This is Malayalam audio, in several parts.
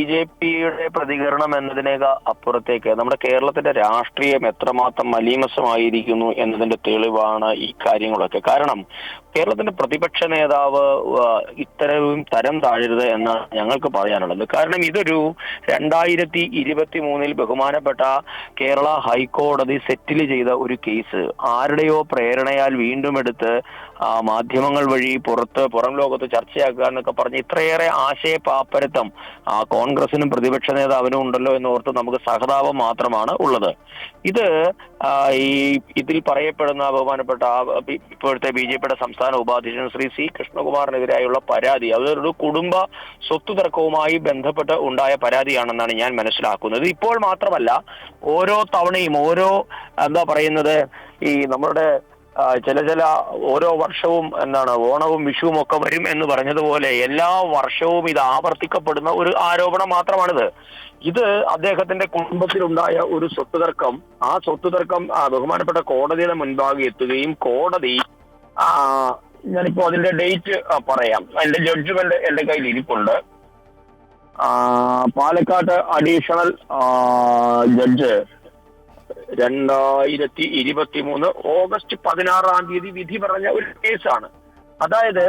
ബി.ജെ.പിയുടെ പ്രതികരണം എന്നതിനേക്കാൾ അപ്പുറത്തേക്ക് നമ്മുടെ കേരളത്തിന്റെ രാഷ്ട്രീയം എത്രമാത്രം മലീമസമായിരിക്കുന്നു എന്നതിന്റെ തെളിവാണ് ഈ കാര്യങ്ങളൊക്കെ. കാരണം കേരളത്തിന്റെ പ്രതിപക്ഷ നേതാവ് ഇത്തരവും തരം താഴരുത് എന്നാണ് ഞങ്ങൾക്ക് പറയാനുള്ളത്. കാരണം ഇതൊരു 2023 ബഹുമാനപ്പെട്ട കേരള ഹൈക്കോടതി സെറ്റിൽ ചെയ്ത ഒരു കേസ് ആരുടെയോ പ്രേരണയാൽ വീണ്ടും എടുത്ത് മാധ്യമങ്ങൾ വഴി പുറം ലോകത്ത് ചർച്ചയാക്കുക എന്നൊക്കെ പറഞ്ഞ് ഇത്രയേറെ ആശയപാപ്പരത്വം കോൺഗ്രസിനും പ്രതിപക്ഷ നേതാവിനും ഉണ്ടല്ലോ എന്നോർത്ത് നമുക്ക് സഹതാപം മാത്രമാണ് ഉള്ളത്. ഇതിൽ പറയപ്പെടുന്ന ബഹുമാനപ്പെട്ട ഇപ്പോഴത്തെ ബി.ജെ.പിയുടെ സംസ്ഥാന ഉപാധ്യക്ഷൻ ശ്രീ സി കൃഷ്ണകുമാറിനെതിരായുള്ള പരാതി അതൊരു കുടുംബ സ്വത്ത് തർക്കവുമായി ബന്ധപ്പെട്ട് ഉണ്ടായ പരാതിയാണെന്നാണ് ഞാൻ മനസ്സിലാക്കുന്നത്. ഇപ്പോൾ മാത്രമല്ല, ഓരോ തവണയും ഈ നമ്മളുടെ ചില ഓരോ വർഷവും ഓണവും വിഷുവും ഒക്കെ വരും എന്ന് പറഞ്ഞതുപോലെ എല്ലാ വർഷവും ഇത് ആവർത്തിക്കപ്പെടുന്ന ഒരു ആരോപണം മാത്രമാണിത്. ഇത് അദ്ദേഹത്തിന്റെ കുടുംബത്തിലുണ്ടായ ഒരു സ്വത്ത് തർക്കം. ആ സ്വത്ത് തർക്കം ബഹുമാനപ്പെട്ട കോടതിയുടെ മുൻപാകെ എത്തുകയും കോടതി ഞാനിപ്പോ അതിന്റെ ഡേറ്റ് പറയാം. അതിന്റെ ജഡ്ജ്മെന്റ് എന്റെ കയ്യിൽ ഇരിപ്പുണ്ട്. പാലക്കാട് അഡീഷണൽ ജഡ്ജ് 2023 ഓഗസ്റ്റ് 16 വിധി പറഞ്ഞ ഒരു കേസാണ്. അതായത്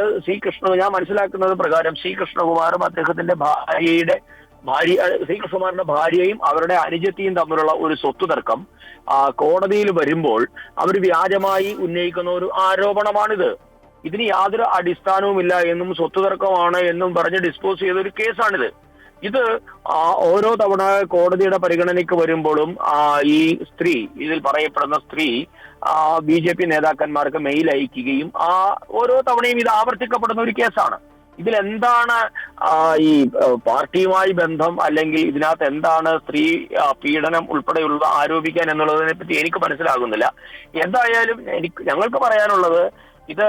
ഞാൻ മനസ്സിലാക്കുന്നത് പ്രകാരം സി കൃഷ്ണകുമാറും അദ്ദേഹത്തിന്റെ ശ്രീകൃഷ്ണകുമാറിന്റെ ഭാര്യയും അവരുടെ അനുജത്തിയും തമ്മിലുള്ള ഒരു സ്വത്ത് തർക്കം കോടതിയിൽ വരുമ്പോൾ അവർ വ്യാജമായി ഉന്നയിക്കുന്ന ഒരു ആരോപണമാണിത്. ഇതിന് യാതൊരു അടിസ്ഥാനവുമില്ല എന്നും സ്വത്ത് തർക്കമാണ് എന്നും പറഞ്ഞ് ഡിസ്പോസ് ചെയ്ത ഒരു കേസാണിത്. ഇത് ഓരോ തവണ കോടതിയുടെ പരിഗണനയ്ക്ക് വരുമ്പോഴും ഇതിൽ പറയപ്പെടുന്ന സ്ത്രീ ബി.ജെ.പി നേതാക്കന്മാർക്ക് മെയിൽ അയക്കുകയും ഓരോ തവണയും ഇത് ആവർത്തിക്കപ്പെടുന്ന ഒരു കേസാണ്. ഇതിലെന്താണ് ഈ പാർട്ടിയുമായി ബന്ധം, അല്ലെങ്കിൽ ഇതിനകത്ത് എന്താണ് സ്ത്രീ പീഡനം ഉൾപ്പെടെയുള്ള ആരോപിക്കാൻ എന്നുള്ളതിനെ പറ്റി എനിക്ക് മനസ്സിലാകുന്നില്ല. എന്തായാലും ഞങ്ങൾക്ക് പറയാനുള്ളത്, ഇത്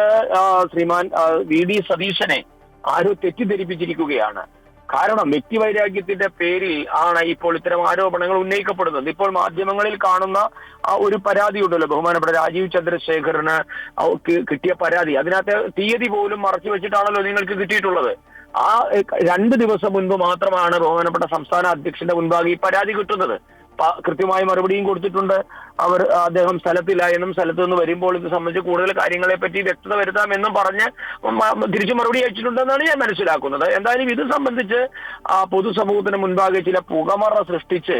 ശ്രീമാൻ വി.ഡി. സതീശനെ ആരോ തെറ്റിദ്ധരിപ്പിച്ചിരിക്കുകയാണ്. കാരണം വ്യക്തിവൈരാഗ്യത്തിന്റെ പേരിൽ ആണ് ഇപ്പോൾ ഇത്തരം ആരോപണങ്ങൾ ഉന്നയിക്കപ്പെടുന്നത്. ഇപ്പോൾ മാധ്യമങ്ങളിൽ കാണുന്ന ഒരു പരാതി ഉണ്ടല്ലോ, ബഹുമാനപ്പെട്ട രാജീവ് ചന്ദ്രശേഖറിന് കിട്ടിയ പരാതി. അതിനകത്ത് തീയതി പോലും മറച്ചു വെച്ചിട്ടാണല്ലോ നിങ്ങൾക്ക് കിട്ടിയിട്ടുള്ളത്. 2 ദിവസം മുൻപ് മാത്രമാണ് ബഹുമാനപ്പെട്ട സംസ്ഥാന അധ്യക്ഷന്റെ മുൻപാകെ ഈ പരാതി കിട്ടുന്നത്. കൃത്യമായ മറുപടിയും കൊടുത്തിട്ടുണ്ട്. അദ്ദേഹം സ്ഥലത്തില്ല എന്നും സ്ഥലത്ത് നിന്ന് വരുമ്പോൾ ഇത് സംബന്ധിച്ച് കൂടുതൽ കാര്യങ്ങളെ പറ്റി വ്യക്തത വരുത്താമെന്നും പറഞ്ഞ് തിരിച്ചു മറുപടി അയച്ചിട്ടുണ്ടെന്നാണ് ഞാൻ മനസ്സിലാക്കുന്നത്. എന്തായാലും ഇത് സംബന്ധിച്ച് പൊതുസമൂഹത്തിന് മുൻപാകെ ചില പുകമറ സൃഷ്ടിച്ച്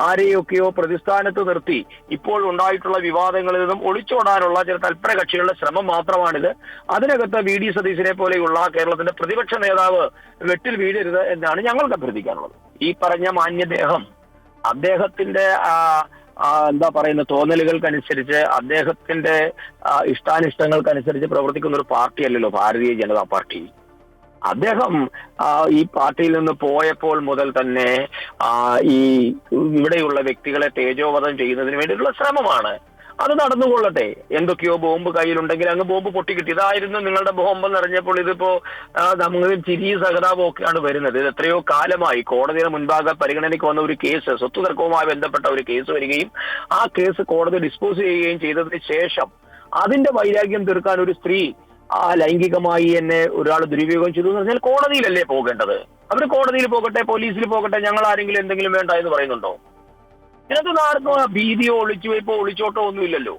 ആരെയൊക്കെയോ പ്രതിസ്ഥാനത്ത് നിർത്തി ഇപ്പോൾ ഉണ്ടായിട്ടുള്ള വിവാദങ്ങളിൽ നിന്നും ഒളിച്ചോടാനുള്ള ചില തൽപരകക്ഷികളുടെ ശ്രമം മാത്രമാണിത്. അതിനകത്ത് വി.ഡി. സതീശനെ പോലെയുള്ള കേരളത്തിന്റെ പ്രതിപക്ഷ നേതാവ് വെട്ടിൽ വീഴരുത് എന്നാണ് ഞങ്ങൾക്ക് അഭ്യർത്ഥിക്കാനുള്ളത്. ഈ പറഞ്ഞ മാന്യദേഹം അദ്ദേഹത്തിന്റെ തോന്നലുകൾക്കനുസരിച്ച്, അദ്ദേഹത്തിന്റെ ഇഷ്ടാനിഷ്ടങ്ങൾക്കനുസരിച്ച് പ്രവർത്തിക്കുന്ന ഒരു പാർട്ടിയല്ലല്ലോ ഭാരതീയ ജനതാ പാർട്ടി. അദ്ദേഹം ഈ പാർട്ടിയിൽ നിന്ന് പോയപ്പോൾ മുതൽ തന്നെ ഇവിടെയുള്ള വ്യക്തികളെ തേജോവധം ചെയ്യുന്നതിന് വേണ്ടിയിട്ടുള്ള ശ്രമമാണ്. അത് നടന്നുകൊള്ളട്ടെ. എന്തൊക്കെയോ ബോംബ് കയ്യിലുണ്ടെങ്കിൽ അങ്ങ് ബോംബ് പൊട്ടിക്കിട്ടി. ഇതായിരുന്നു നിങ്ങളുടെ ബോംബ് നിറഞ്ഞപ്പോൾ ഇതിപ്പോ നമുക്ക് ചിരി സഹതാപം ഒക്കെയാണ് വരുന്നത്. ഇത് എത്രയോ കാലമായി കോടതിയുടെ മുൻപാകെ പരിഗണനയ്ക്ക് വന്ന ഒരു കേസ്, സ്വത്ത് തർക്കവുമായി ബന്ധപ്പെട്ട ഒരു കേസ് വരികയും ആ കേസ് കോടതി ഡിസ്പോസ് ചെയ്യുകയും ചെയ്തതിന് ശേഷം അതിന്റെ വൈരാഗ്യം തീർക്കാൻ ഒരു സ്ത്രീ ലൈംഗികമായി എന്നെ ഒരാൾ ദുരുപയോഗം ചെയ്തു എന്ന് പറഞ്ഞാൽ കോടതിയിലല്ലേ പോകേണ്ടത്? അവർ കോടതിയിൽ പോകട്ടെ, പോലീസിൽ പോകട്ടെ, ഞങ്ങൾ ആരെങ്കിലും എന്തെങ്കിലും വേണ്ട എന്ന് പറയുന്നുണ്ടോ? ഇതിനകത്ത് ആർക്കും ഭീതിയോ ഒളിച്ചുവയ്പോ ഒളിച്ചോട്ടോ ഒന്നുമില്ലല്ലോ.